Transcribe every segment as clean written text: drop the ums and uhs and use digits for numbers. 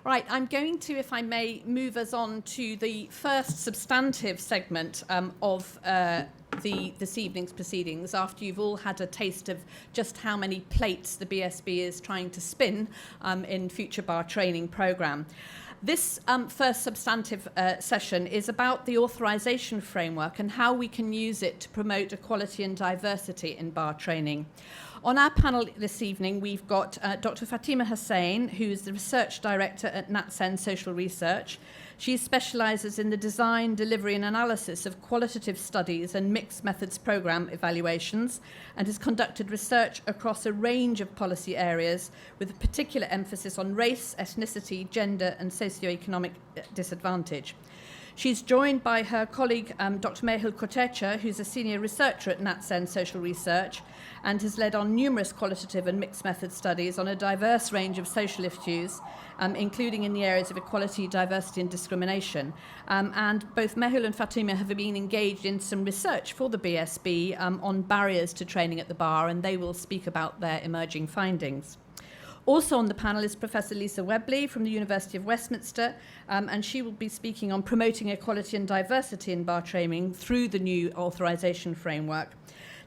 Right, I'm going to, if I may, move us on to the first substantive segment of this evening's proceedings, after you've all had a taste of just how many plates the BSB is trying to spin in future bar training programme. This first substantive session is about the authorisation framework and how we can use it to promote equality and diversity in bar training. On our panel this evening, we've got Dr. Fatima Hussain, who's the Research Director at NatCen Social Research. She specialises in the design, delivery and analysis of qualitative studies and mixed methods programme evaluations, and has conducted research across a range of policy areas with a particular emphasis on race, ethnicity, gender and socioeconomic disadvantage. She's joined by her colleague, Dr. Mehul Kotecha, who's a senior researcher at NatCen Social Research and has led on numerous qualitative and mixed method studies on a diverse range of social issues, including in the areas of equality, diversity and discrimination. And both Mehul and Fatima have been engaged in some research for the BSB on barriers to training at the bar, and they will speak about their emerging findings. Also on the panel is Professor Lisa Webley from the University of Westminster, and she will be speaking on promoting equality and diversity in bar training through the new authorisation framework.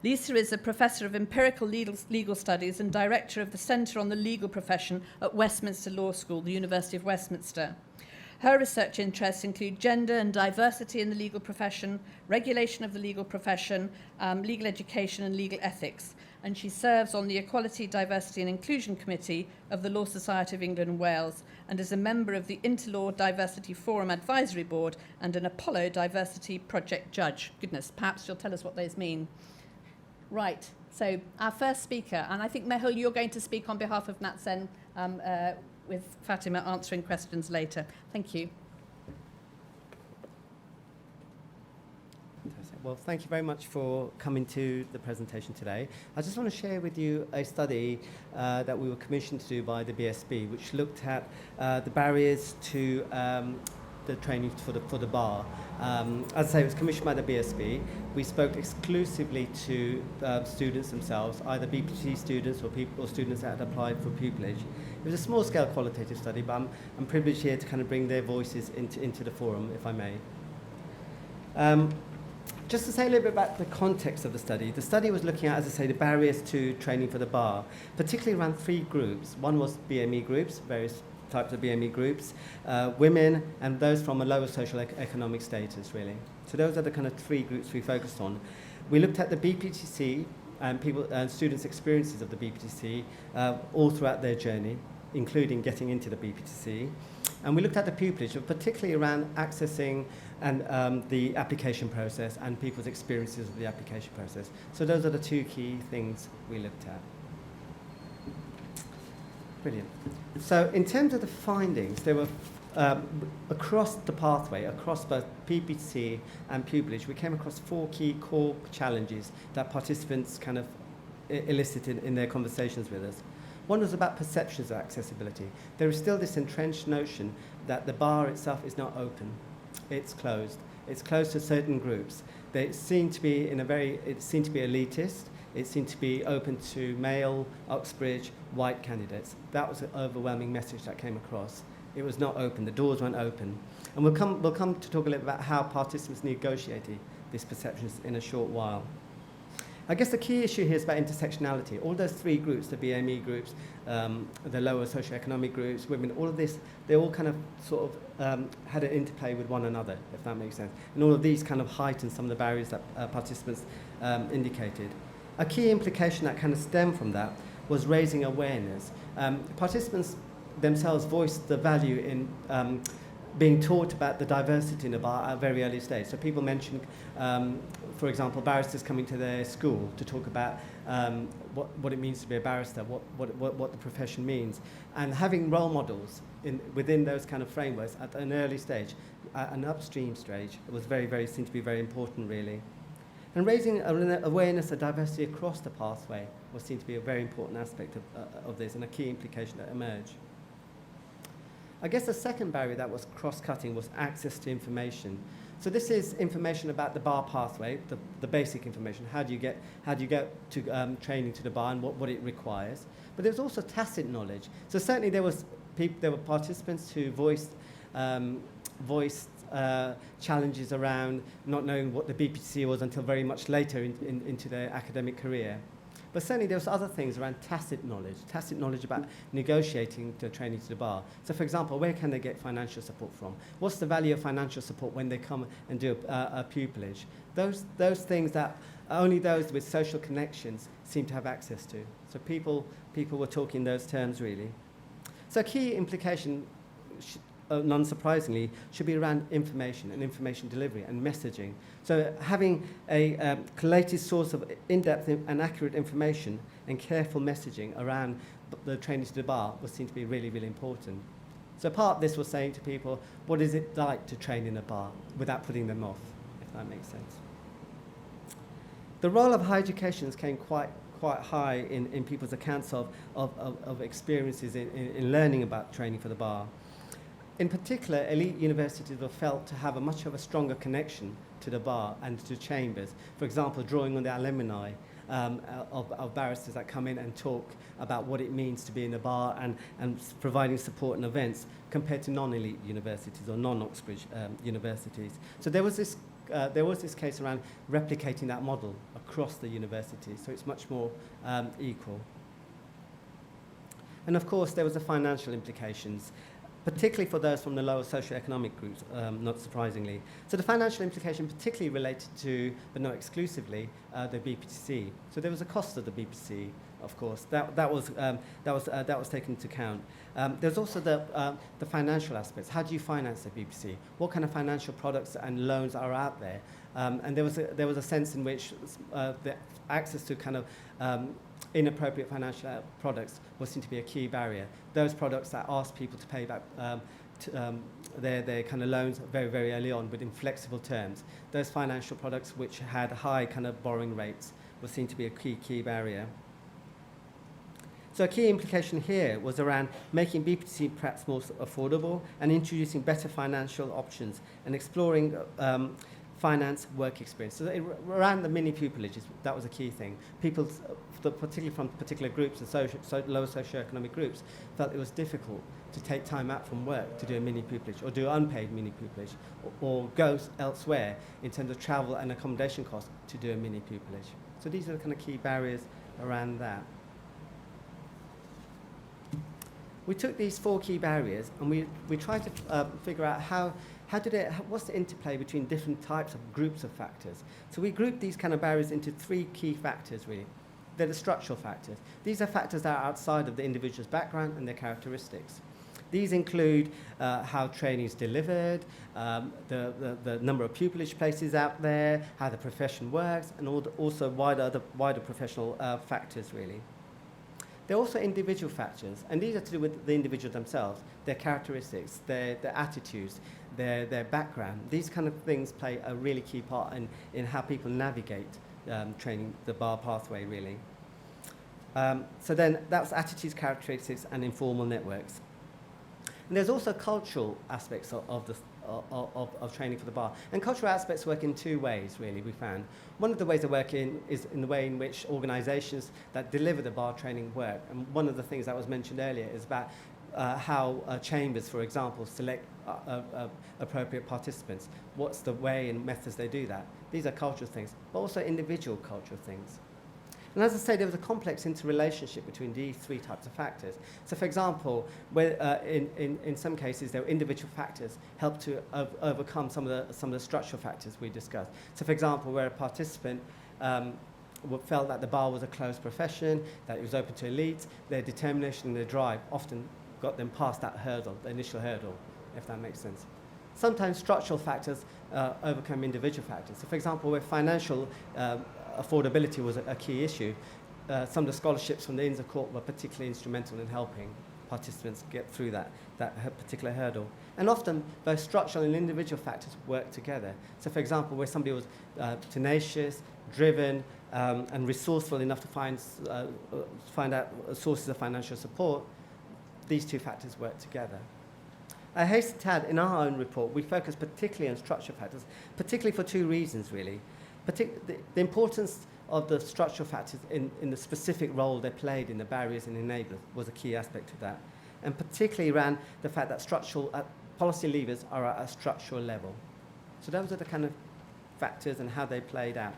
Lisa is a Professor of Empirical Legal Studies and Director of the Centre on the Legal Profession at Westminster Law School, the University of Westminster. Her research interests include gender and diversity in the legal profession, regulation of the legal profession, legal education and legal ethics. And she serves on the Equality, Diversity and Inclusion Committee of the Law Society of England and Wales, and is a member of the Interlaw Diversity Forum Advisory Board and an Apollo Diversity Project Judge. Goodness, perhaps she'll tell us what those mean. Right, so our first speaker, and I think, Mehul, you're going to speak on behalf of NatCen with Fatima answering questions later. Thank you. Well, thank you very much for coming to the presentation today. I just want to share with you a study that we were commissioned to do by the BSB, which looked at the barriers to the training for the bar. As I say, it was commissioned by the BSB. We spoke exclusively to students themselves, either BPT students or students that had applied for pupillage. It was a small-scale qualitative study, but I'm privileged here to kind of bring their voices into the forum, if I may. Just to say a little bit about the context of the study was looking at, as I say, the barriers to training for the bar, particularly around three groups. One was BME groups, various types of BME groups, women, and those from a lower social economic status, really. So those are the kind of three groups we focused on. We looked at the BPTC and students' experiences of the BPTC all throughout their journey, including getting into the BPTC. And we looked at the pupillage, particularly around accessing and the application process and people's experiences of the application process. So those are the two key things we looked at. Brilliant. So in terms of the findings, there were across the pathway, across both PPC and pupillage, we came across four key core challenges that participants kind of elicited in their conversations with us. One was about perceptions of accessibility. There is still this entrenched notion that the bar itself is not open. It's closed. It's closed to certain groups. They seem to be elitist. It seemed to be open to male, Uxbridge, white candidates. That was an overwhelming message that came across. It was not open. The doors weren't open. And we'll come to talk a little about how participants negotiated these perceptions in a short while. I guess the key issue here is about intersectionality. All those three groups, the BME groups, the lower socioeconomic groups, women, all of this, they all kind of sort of had an interplay with one another, if that makes sense. And all of these kind of heightened some of the barriers that participants indicated. A key implication that kind of stemmed from that was raising awareness. Participants themselves voiced the value in being taught about the diversity in the bar at a very early stage. So people mentioned, for example, barristers coming to their school to talk about what it means to be a barrister, what the profession means, and having role models within those kind of frameworks at an early stage, an upstream stage, was seemed to be very important, really. And raising awareness of diversity across the pathway was seen to be a very important aspect of this and a key implication that emerged. I guess the second barrier that was cross-cutting was access to information. So this is information about the bar pathway, the basic information. How do you get to training to the bar and what it requires? But there's also tacit knowledge. So certainly there was there were participants who voiced challenges around not knowing what the BPC was until very much later into their academic career. But certainly there was other things around tacit knowledge about negotiating the training to the bar. So for example, where can they get financial support from? What's the value of financial support when they come and do a pupillage? Those things that only those with social connections seem to have access to. So people were talking in those terms really. So a key implication, non-surprisingly, should be around information and information delivery and messaging. So having a collated source of in-depth and accurate information and careful messaging around the training to the bar was seen to be really, really important. So part of this was saying to people, what is it like to train in a bar without putting them off, if that makes sense. The role of higher education came quite high in people's accounts of experiences in learning about training for the bar. In particular, elite universities were felt to have a much of a stronger connection to the bar and to chambers. For example, drawing on the alumni of barristers that come in and talk about what it means to be in the bar and providing support and events compared to non-elite universities or non-Oxbridge universities. So there was this case around replicating that model across the universities, so it's much more equal. And of course, there was the financial implications, particularly for those from the lower socioeconomic groups, not surprisingly. So the financial implication particularly related to, but not exclusively, the BPC. So there was a cost of the BPC, of course. That was taken into account. There's also the financial aspects. How do you finance the BPC? What kind of financial products and loans are out there? And there was a sense in which the access to kind of inappropriate financial products was seen to be a key barrier. Those products that asked people to pay back their kind of loans very, very early on, but in flexible terms. Those financial products which had high kind of borrowing rates were seen to be a key barrier. So a key implication here was around making BPC perhaps more affordable and introducing better financial options and exploring finance work experience. So around the mini pupillages, that was a key thing. People, particularly from particular groups and lower socioeconomic groups, felt it was difficult to take time out from work to do a mini pupillage or do unpaid mini pupillage or go elsewhere in terms of travel and accommodation costs to do a mini pupillage. So these are the kind of key barriers around that. We took these 4 key barriers and we tried to figure out what's the interplay between different types of groups of factors. So we grouped these kind of barriers into 3 key factors, really. They're the structural factors. These are factors that are outside of the individual's background and their characteristics. These include how training is delivered, the number of pupillage places out there, how the profession works, and also wider professional factors, really. There are also individual factors, and these are to do with the individual themselves, their characteristics, their attitudes, their background. These kind of things play a really key part in how people navigate training the bar pathway, really. So then that's attitudes, characteristics, and informal networks. And there's also cultural aspects of training for the bar. And cultural aspects work in 2 ways, really, we found. One of the ways they work is in the way in which organisations that deliver the bar training work. And one of the things that was mentioned earlier is about how chambers, for example, select appropriate participants. What's the way and methods they do that? These are cultural things, but also individual cultural things. And as I say, there was a complex interrelationship between these 3 types of factors. So, for example, where, in some cases, there were individual factors help to overcome some of the structural factors we discussed. So, for example, where a participant felt that the bar was a closed profession, that it was open to elites, their determination and their drive often got them past that hurdle, the initial hurdle, if that makes sense. Sometimes structural factors overcome individual factors. So, for example, where financial affordability was a key issue, some of the scholarships from the Inns of Court were particularly instrumental in helping participants get through that particular hurdle. And often, both structural and individual factors work together. So, for example, where somebody was tenacious, driven, and resourceful enough to find out sources of financial support, these 2 factors work together. I hasten to add, in our own report, we focus particularly on structural factors, particularly for 2 reasons, really. The importance of the structural factors in the specific role they played in the barriers and enablers was a key aspect of that. and particularly around the fact that policy levers are at a structural level. So those are the kind of factors and how they played out.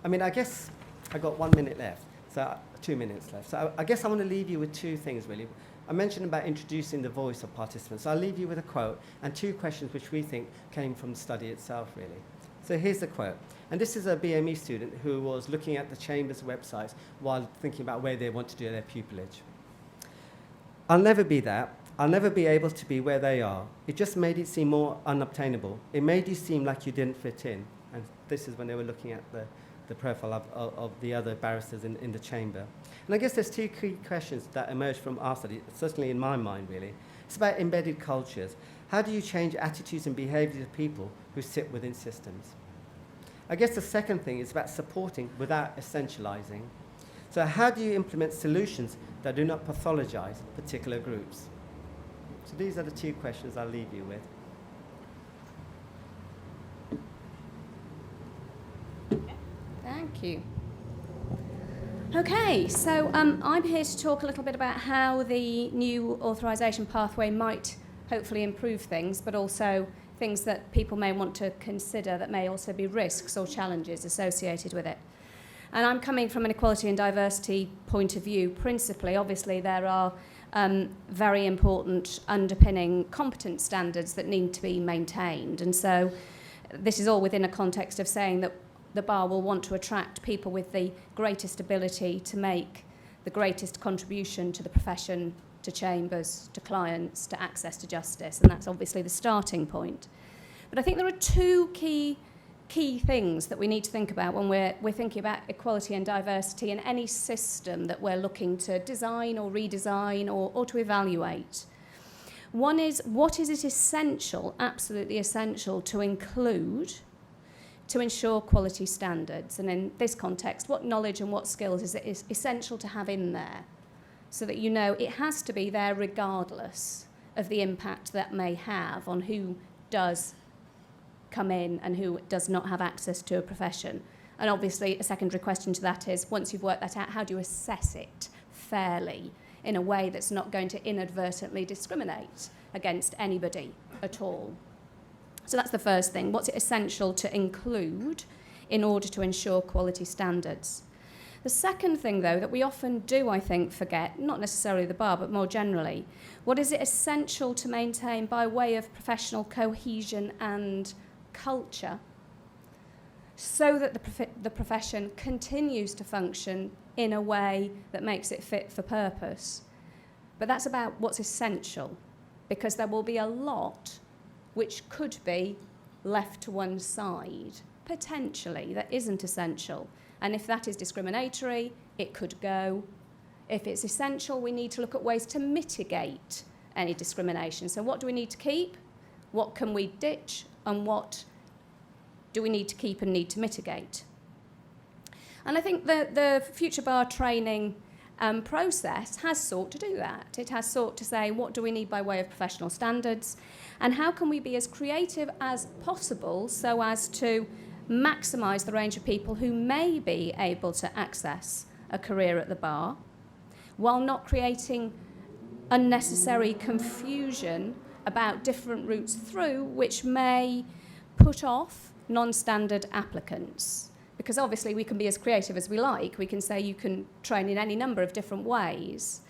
I mean, I guess I got 1 minute left, so 2 minutes left. So I guess I want to leave you with two things, really. I mentioned about introducing the voice of participants. So I'll leave you with a quote and two questions which we think came from the study itself, really. So here's the quote. And this is a BME student who was looking at the Chamber's websites while thinking about where they want to do their pupillage. I'll never be that. I'll never be able to be where they are. It just made it seem more unobtainable. It made you seem like you didn't fit in. And this is when they were looking at the profile of the other barristers in the Chamber. And I guess there's two key questions that emerge from our study, certainly in my mind, really. It's about embedded cultures. How do you change attitudes and behaviours of people who sit within systems? I guess the second thing is about supporting without essentialising. So how do you implement solutions that do not pathologise particular groups? So these are the two questions I'll leave you with. Thank you. Okay, so I'm here to talk a little bit about how the new authorisation pathway might hopefully improve things, but also things that people may want to consider that may also be risks or challenges associated with it. And I'm coming from an equality and diversity point of view, principally. Obviously, there are very important underpinning competence standards that need to be maintained. And so this is all within a context of saying that the bar will want to attract people with the greatest ability to make the greatest contribution to the profession, to chambers, to clients, to access to justice, and that's obviously the starting point. But I think there are two key things that we need to think about when we're thinking about equality and diversity in any system that we're looking to design or redesign or to evaluate. One is, what is it essential, absolutely essential, to include to ensure quality standards? And in this context, what knowledge and what skills is it essential to have in there so that you know it has to be there regardless of the impact that may have on who does come in and who does not have access to a profession. And obviously a secondary question to that is, once you've worked that out, how do you assess it fairly in a way that's not going to inadvertently discriminate against anybody at all? So that's the first thing. What's it essential to include in order to ensure quality standards? The second thing, though, that we often do, I think, forget, not necessarily the bar, but more generally, what is it essential to maintain by way of professional cohesion and culture so that the profession continues to function in a way that makes it fit for purpose? But that's about what's essential, because there will be a lot which could be left to one side, potentially, that isn't essential. And if that is discriminatory, it could go. If it's essential, we need to look at ways to mitigate any discrimination. So what do we need to keep? What can we ditch? And what do we need to keep and need to mitigate? And I think the Future Bar training process has sought to do that. It has sought to say, what do we need by way of professional standards, and how can we be as creative as possible so as to maximise the range of people who may be able to access a career at the bar, while not creating unnecessary confusion about different routes through, which may put off non-standard applicants. Because obviously we can be as creative as we like. We can say you can train in any number of different ways.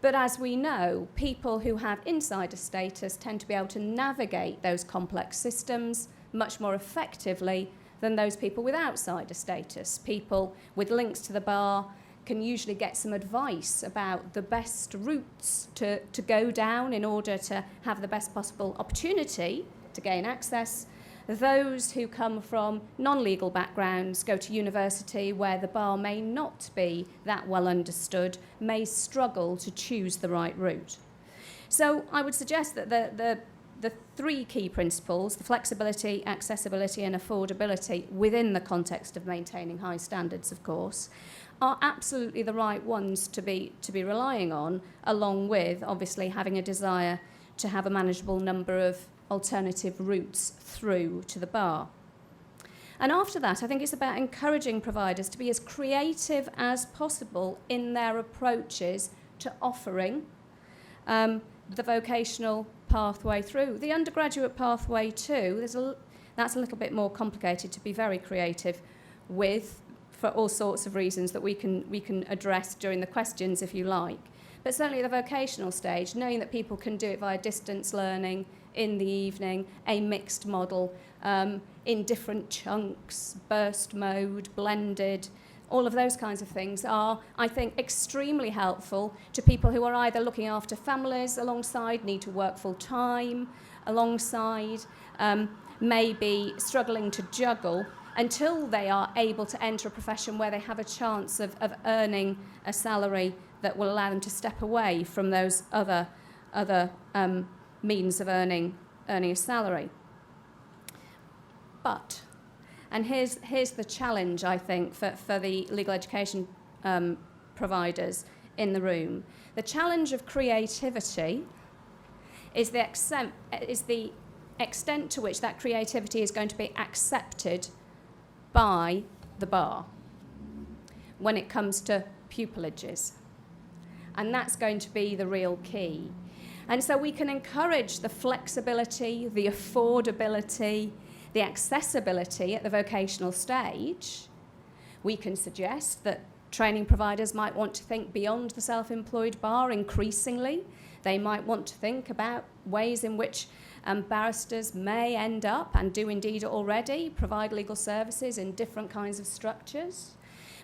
But as we know, people who have insider status tend to be able to navigate those complex systems much more effectively than those people with outsider status. People with links to the bar can usually get some advice about the best routes to go down in order to have the best possible opportunity to gain access. Those who come from non-legal backgrounds, go to university where the bar may not be that well understood, may struggle to choose the right route. So I would suggest that the three key principles, the flexibility, accessibility and affordability within the context of maintaining high standards, of course, are absolutely the right ones to be relying on, along with obviously having a desire to have a manageable number of alternative routes through to the bar. And after that, I think it's about encouraging providers to be as creative as possible in their approaches to offering the vocational pathway through. The undergraduate pathway too, that's a little bit more complicated to be very creative with, for all sorts of reasons that we can address during the questions if you like. But certainly at the vocational stage, knowing that people can do it via distance learning in the evening, a mixed model, in different chunks, burst mode, blended, all of those kinds of things are, I think, extremely helpful to people who are either looking after families alongside, need to work full time alongside, maybe struggling to juggle until they are able to enter a profession where they have a chance of earning a salary that will allow them to step away from those other means of earning a salary. But, and here's the challenge, I think, for the legal education providers in the room. The challenge of creativity is the extent to which that creativity is going to be accepted by the bar when it comes to pupilages. And that's going to be the real key. And so we can encourage the flexibility, the affordability, the accessibility at the vocational stage. We can suggest that training providers might want to think beyond the self-employed bar increasingly. They might want to think about ways in which barristers may end up, and do indeed already, provide legal services in different kinds of structures,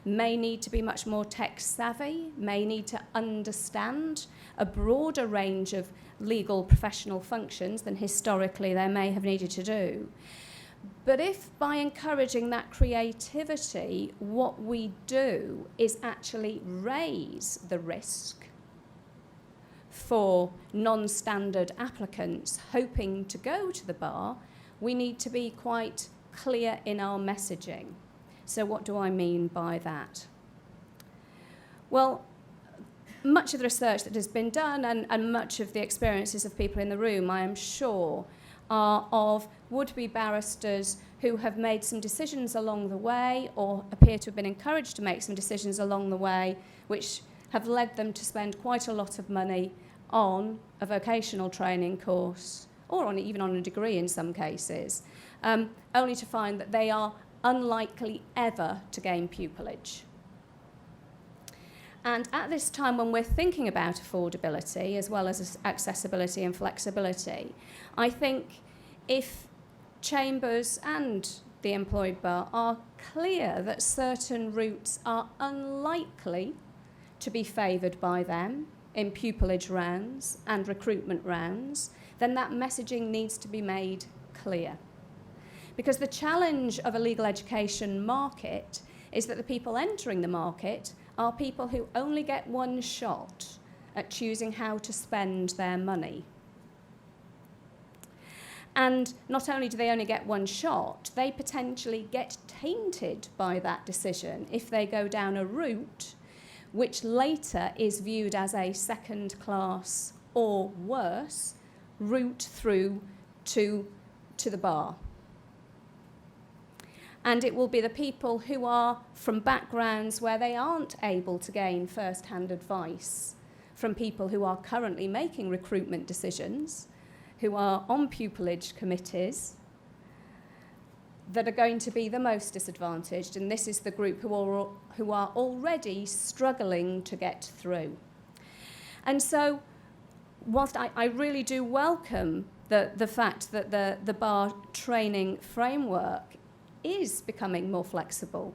may need to be much more tech savvy, may need to understand a broader range of legal professional functions than historically they may have needed to do. But if by encouraging that creativity, what we do is actually raise the risk for non-standard applicants hoping to go to the bar, we need to be quite clear in our messaging. So what do I mean by that? Well, much of the research that has been done and much of the experiences of people in the room, I am sure, are of would-be barristers who have made some decisions along the way or appear to have been encouraged to make some decisions along the way which have led them to spend quite a lot of money on a vocational training course or even on a degree in some cases, only to find that they are unlikely ever to gain pupillage. And at this time when we're thinking about affordability as well as accessibility and flexibility, I think if chambers and the employed bar are clear that certain routes are unlikely to be favoured by them in pupillage rounds and recruitment rounds, then that messaging needs to be made clear. Because the challenge of a legal education market is that the people entering the market are people who only get one shot at choosing how to spend their money. And not only do they only get one shot, they potentially get tainted by that decision if they go down a route which later is viewed as a second-class or worse route through to the bar. And it will be the people who are from backgrounds where they aren't able to gain first-hand advice from people who are currently making recruitment decisions, who are on pupillage committees, that are going to be the most disadvantaged. And this is the group who are already struggling to get through. And so, whilst I really do welcome the fact that the bar training framework is becoming more flexible,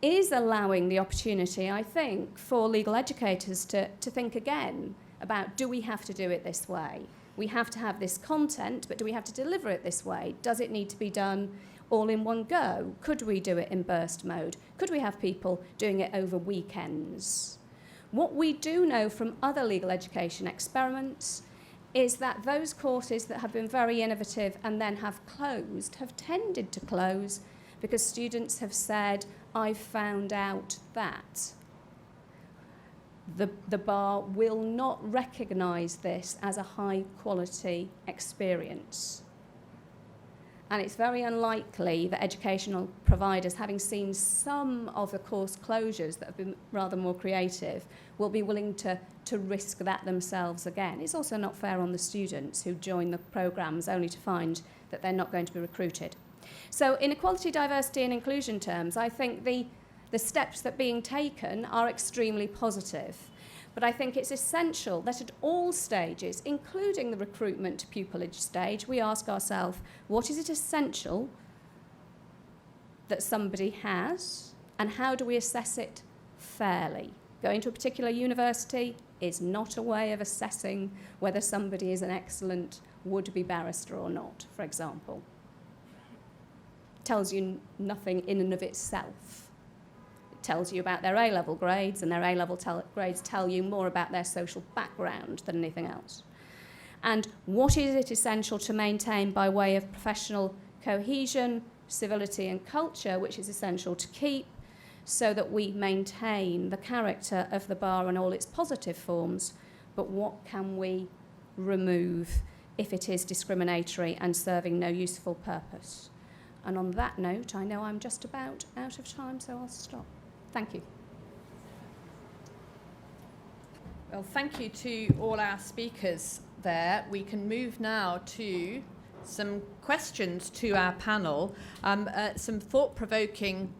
is allowing the opportunity, I think, for legal educators to think again about, do we have to do it this way? We have to have this content, but do we have to deliver it this way? Does it need to be done all in one go? Could we do it in burst mode? Could we have people doing it over weekends? What we do know from other legal education experiments is that those courses that have been very innovative and then have closed have tended to close because students have said, I've found out that the bar will not recognise this as a high quality experience. And it's very unlikely that educational providers, having seen some of the course closures that have been rather more creative, will be willing to to risk that themselves again. It's also not fair on the students who join the programmes only to find that they're not going to be recruited. So in equality, diversity and inclusion terms, I think the steps that are being taken are extremely positive. But I think it's essential that at all stages, including the recruitment to pupillage stage, we ask ourselves, what is it essential that somebody has, and how do we assess it fairly? Going to a particular university is not a way of assessing whether somebody is an excellent would-be barrister or not, for example. Tells you nothing in and of itself. It tells you about their A-level grades, and their A-level grades tell you more about their social background than anything else. And what is it essential to maintain by way of professional cohesion, civility and culture, which is essential to keep, so that we maintain the character of the bar and all its positive forms, but what can we remove if it is discriminatory and serving no useful purpose? And on that note, I know I'm just about out of time, so I'll stop. Thank you. Well, thank you to all our speakers there. We can move now to some questions to our panel, some thought-provoking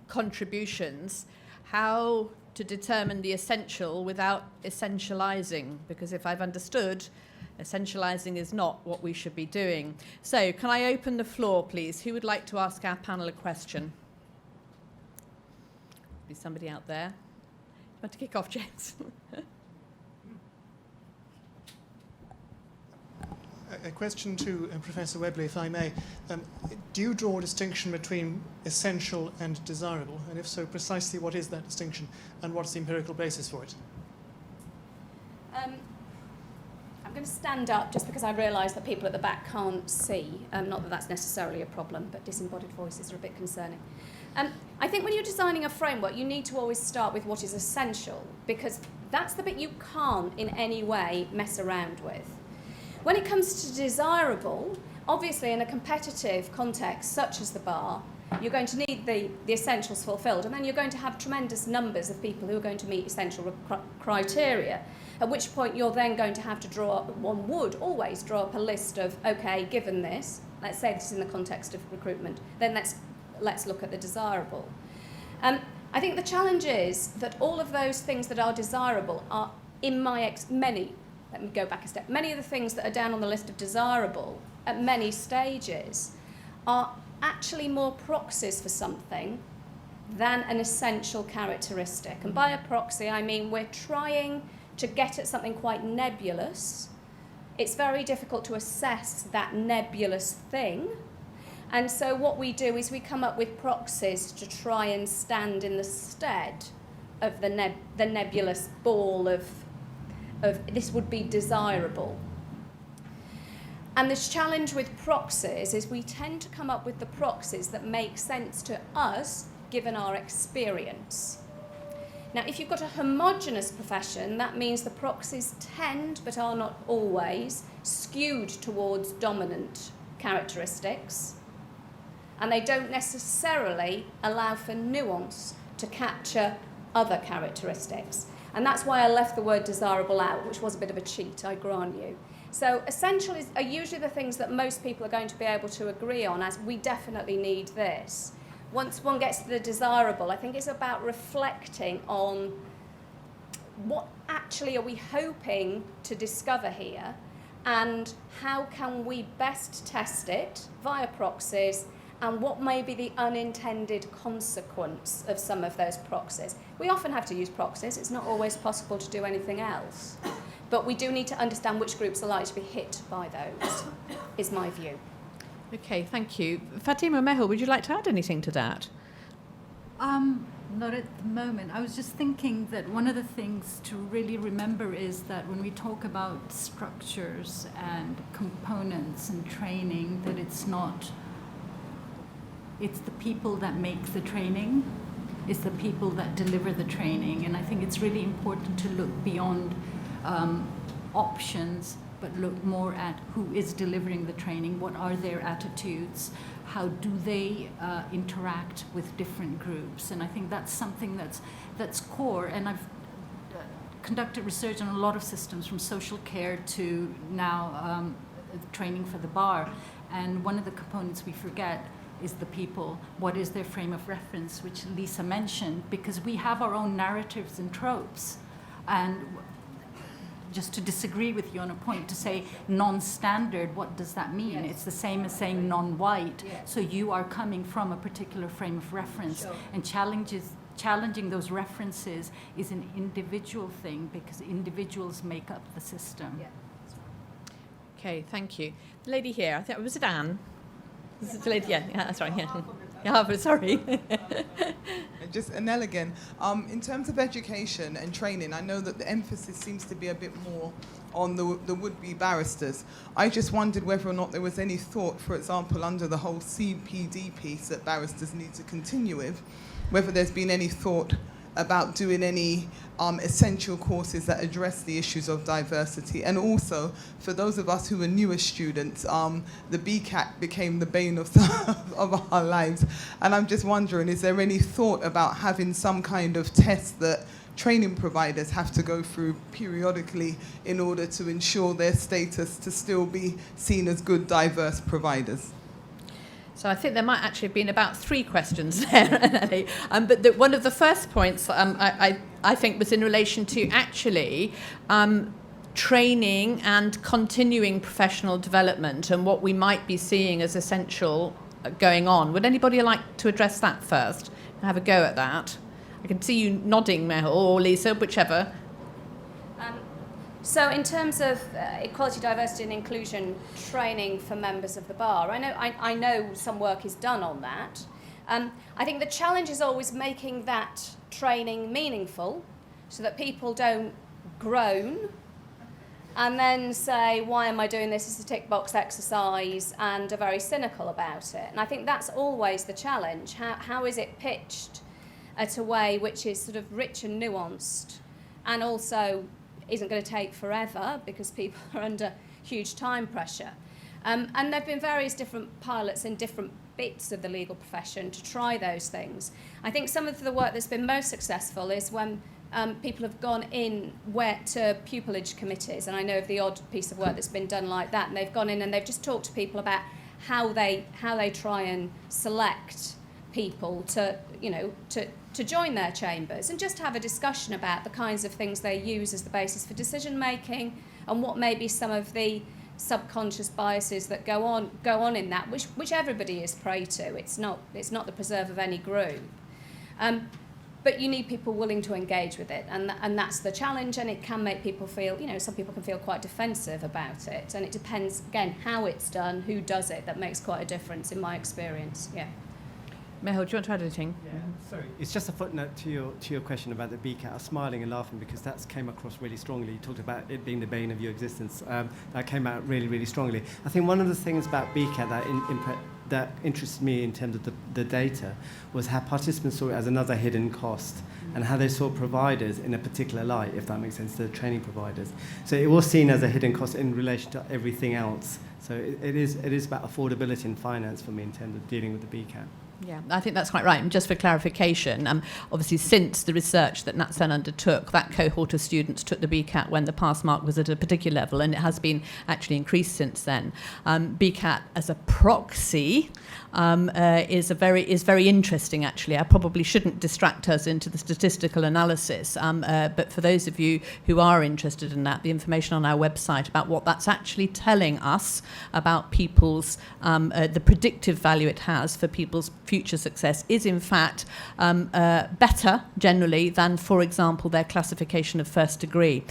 contributions, how to determine the essential without essentializing, because if I've understood, essentializing is not what we should be doing. So can I open the floor, please? Who would like to ask our panel a question? Be somebody out there. You want to kick off, James? A question to Professor Webley, if I may. Do you draw a distinction between essential and desirable? And if so, precisely what is that distinction, and what's the empirical basis for it? I'm going to stand up just because I realise that people at the back can't see. Not that that's necessarily a problem, but disembodied voices are a bit concerning. I think when you're designing a framework, you need to always start with what is essential, because that's the bit you can't in any way mess around with. When it comes to desirable, obviously in a competitive context such as the bar, you're going to need the essentials fulfilled, and then you're going to have tremendous numbers of people who are going to meet essential criteria, at which point you're then going to have to draw up, one would always draw up a list of, okay, given this, let's say this is in the context of recruitment, then let's look at the desirable. I think the challenge is that all of those things that are desirable are, let me go back a step. Many of the things that are down on the list of desirable at many stages are actually more proxies for something than an essential characteristic. And by a proxy, I mean we're trying to get at something quite nebulous. It's very difficult to assess that nebulous thing. And so what we do is we come up with proxies to try and stand in the stead of the nebulous ball of this would be desirable. And this challenge with proxies is we tend to come up with the proxies that make sense to us given our experience. Now, if you've got a homogenous profession, that means the proxies tend, but are not always, skewed towards dominant characteristics, and they don't necessarily allow for nuance to capture other characteristics. And that's why I left the word desirable out, which was a bit of a cheat, I grant you. So essential are usually the things that most people are going to be able to agree on, as we definitely need this. Once one gets to the desirable, I think it's about reflecting on what actually are we hoping to discover here, and how can we best test it via proxies, and what may be the unintended consequence of some of those proxies. We often have to use proxies. It's not always possible to do anything else. But we do need to understand which groups are likely to be hit by those, is my view. Okay, thank you. Fatima, Mehul, would you like to add anything to that? Not at the moment. I was just thinking that one of the things to really remember is that when we talk about structures and components and training, that it's the people that make the training, it's the people that deliver the training. And I think it's really important to look beyond options, but look more at who is delivering the training, what are their attitudes, how do they interact with different groups. And I think that's something that's core. And I've conducted research on a lot of systems, from social care to now training for the bar. And one of the components we forget is the people. What is their frame of reference, which Lisa mentioned, because we have our own narratives and tropes. And just to disagree with you on a point, to say non-standard, what does that mean? Yes. It's the same as saying non-white. Yes. So you are coming from a particular frame of reference. Sure. And challenging those references is an individual thing, because individuals make up the system. Yeah. Okay, thank you. The lady here, I think, was it Anne? This is the lady, yeah, that's right, yeah. Yeah, sorry. Just Annelle again. In terms of education and training, I know that the emphasis seems to be a bit more on the would-be barristers. I just wondered whether or not there was any thought, for example, under the whole CPD piece that barristers need to continue with, whether there's been any thought about doing any essential courses that address the issues of diversity. And also, for those of us who are newer students, the BCAT became the bane of our lives. And I'm just wondering, is there any thought about having some kind of test that training providers have to go through periodically in order to ensure their status to still be seen as good, diverse providers? So I think there might actually have been about 3 questions there. But one of the first points I think was in relation to actually training and continuing professional development and what we might be seeing as essential going on. Would anybody like to address that first? Have a go at that. I can see you nodding, Mehul, or Lisa, whichever. So in terms of equality, diversity and inclusion training for members of the bar, I know some work is done on that. I think the challenge is always making that training meaningful so that people don't groan and then say, why am I doing this? It's a tick box exercise, and are very cynical about it. And I think that's always the challenge. How is it pitched at a way which is sort of rich and nuanced, and also isn't going to take forever because people are under huge time pressure. And there have been various different pilots in different bits of the legal profession to try those things. I think some of the work that's been most successful is when people have gone in to pupillage committees, and I know of the odd piece of work that's been done like that, and they've gone in and they've just talked to people about how they try and select people to join their chambers, and just have a discussion about the kinds of things they use as the basis for decision making, and what may be some of the subconscious biases that go on in that, which everybody is prey to. It's not the preserve of any group, but you need people willing to engage with it, and that's the challenge. And it can make people feel, some people can feel quite defensive about it, and it depends again how it's done, who does it. That makes quite a difference in my experience. Yeah. Mehul, do you want to add anything? Yeah, sorry. It's just a footnote to your question about the BCAT. I was smiling and laughing because that came across really strongly. You talked about it being the bane of your existence. That came out really, really strongly. I think one of the things about BCAT that interested me in terms of the data was how participants saw it as another hidden cost, and how they saw providers in a particular light, if that makes sense, the training providers. So it was seen as a hidden cost in relation to everything else. So it is about affordability and finance for me in terms of dealing with the BCAT. Yeah, I think that's quite right. And just for clarification, obviously since the research that NatCen undertook, that cohort of students took the BCAT when the pass mark was at a particular level, and it has been actually increased since then. BCAT as a proxy is very interesting, actually. I probably shouldn't distract us into the statistical analysis, but for those of you who are interested in that, the information on our website about what that's actually telling us about people's, the predictive value it has for people's future success is in fact better generally than, for example, their classification of first degree.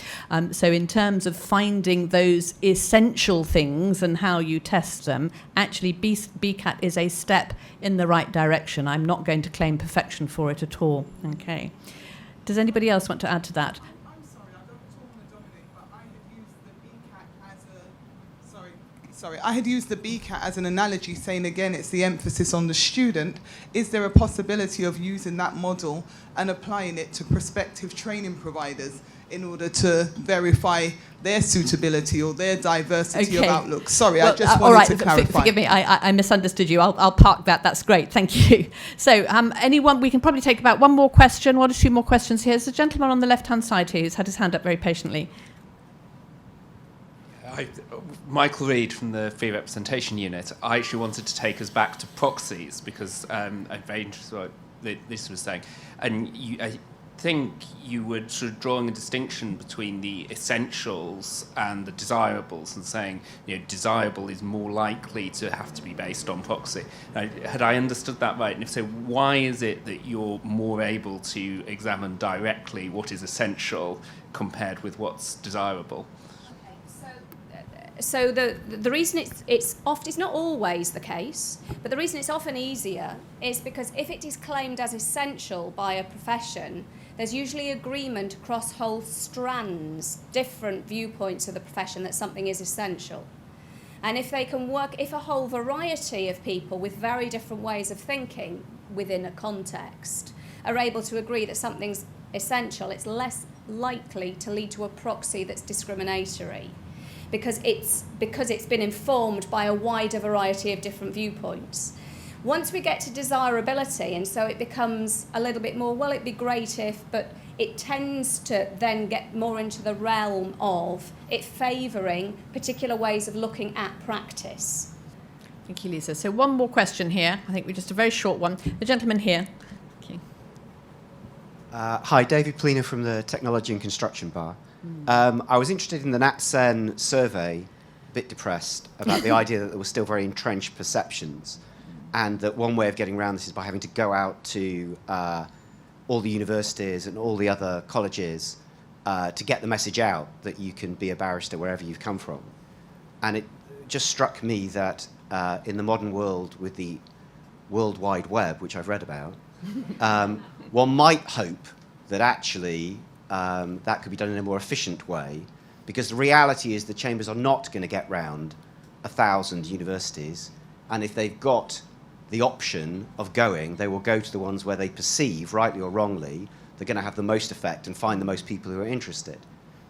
So in terms of finding those essential things and how you test them, actually BCAT is a step in the right direction. I'm not going to claim perfection for it at all. Okay. Does anybody else want to add to that? I'm sorry, I don't want to dominate, but I have used the BCAT as a... Sorry. Sorry, I had used the BCAT as an analogy, saying again it's the emphasis on the student. Is there a possibility of using that model and applying it to prospective training providers in order to verify their suitability or their diversity of outlook? Sorry, I just wanted to clarify. Forgive me, I misunderstood you. I'll park that. That's great. Thank you. So anyone, we can probably take about one more question, one or two more questions here. There's a gentleman on the left-hand side here who's had his hand up very patiently. Michael Reid from the Free Representation Unit. I actually wanted to take us back to proxies because I'm very interested in what this was saying. And I think you were sort of drawing a distinction between the essentials and the desirables and saying, desirable is more likely to have to be based on proxy. Had I understood that right? And if so, why is it that you're more able to examine directly what is essential compared with what's desirable? So the reason it's not always the case, but the reason it's often easier is because if it is claimed as essential by a profession, there's usually agreement across whole strands, different viewpoints of the profession that something is essential. And if they can work, if a whole variety of people with very different ways of thinking within a context are able to agree that something's essential, it's less likely to lead to a proxy that's discriminatory. Because it's been informed by a wider variety of different viewpoints. Once we get to desirability, and so it becomes a little bit more, well, it'd be great if, but it tends to then get more into the realm of it favouring particular ways of looking at practice. Thank you, Lisa. So one more question here. I think we're just a very short one. The gentleman here. Thank you. Hi, David Plena from the Technology and Construction Bar. I was interested in the NatCen survey, a bit depressed about the idea that there were still very entrenched perceptions, and that one way of getting around this is by having to go out to all the universities and all the other colleges to get the message out that you can be a barrister wherever you've come from. And it just struck me that in the modern world with the World Wide Web, which I've read about, one might hope that actually that could be done in a more efficient way, because the reality is the chambers are not going to get round 1,000 universities, and if they've got the option of going, they will go to the ones where they perceive, rightly or wrongly, they're going to have the most effect and find the most people who are interested.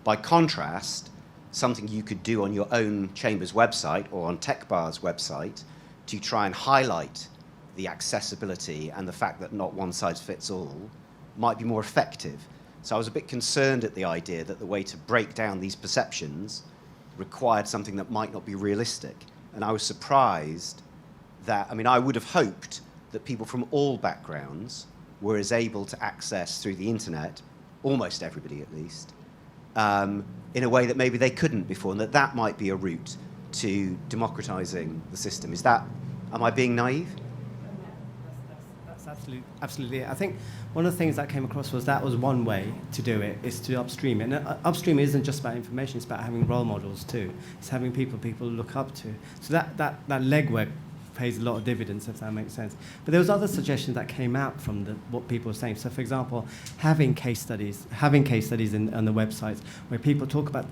By contrast, something you could do on your own chamber's website or on TechBar's website to try and highlight the accessibility and the fact that not one size fits all might be more effective. So I was a bit concerned at the idea that the way to break down these perceptions required something that might not be realistic. And I was surprised that, I would have hoped that people from all backgrounds were as able to access through the internet, almost everybody at least, in a way that maybe they couldn't before, and that might be a route to democratizing the system. Am I being naive? That's absolutely. I think one of the things that came across was that was one way to do it, is to upstream it. And upstream isn't just about information, it's about having role models too. It's having people look up to. So that legwork pays a lot of dividends, if that makes sense. But there was other suggestions that came out from what people were saying. So, for example, having case studies on the websites where people talk about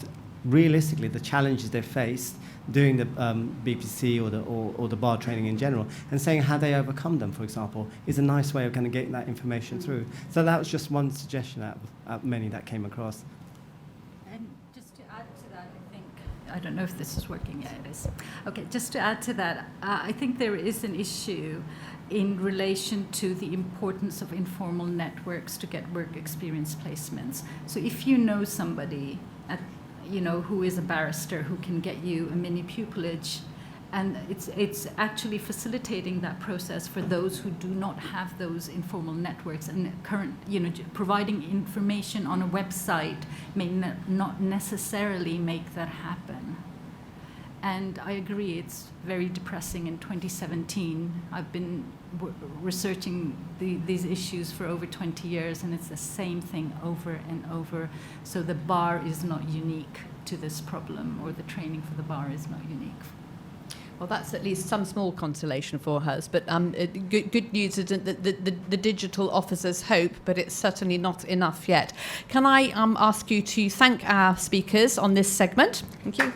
realistically the challenges they faced doing the BPC or the bar training in general, and saying how they overcome them, for example, is a nice way of kind of getting that information through. So that was just one suggestion out of many that came across. And just to add to that, I don't know if this is working. Yeah, it is. Okay, just to add to that, I think there is an issue in relation to the importance of informal networks to get work experience placements. So if you know somebody who is a barrister who can get you a mini pupillage, and it's actually facilitating that process for those who do not have those informal networks, and providing information on a website may not necessarily make that happen. And I agree, it's very depressing in 2017. I've been researching these issues for over 20 years, and it's the same thing over and over. So the bar is not unique to this problem, or the training for the bar is not unique. Well, that's at least some small consolation for us. But good news is that the digital offers us hope, but it's certainly not enough yet. Can I ask you to thank our speakers on this segment? Thank you.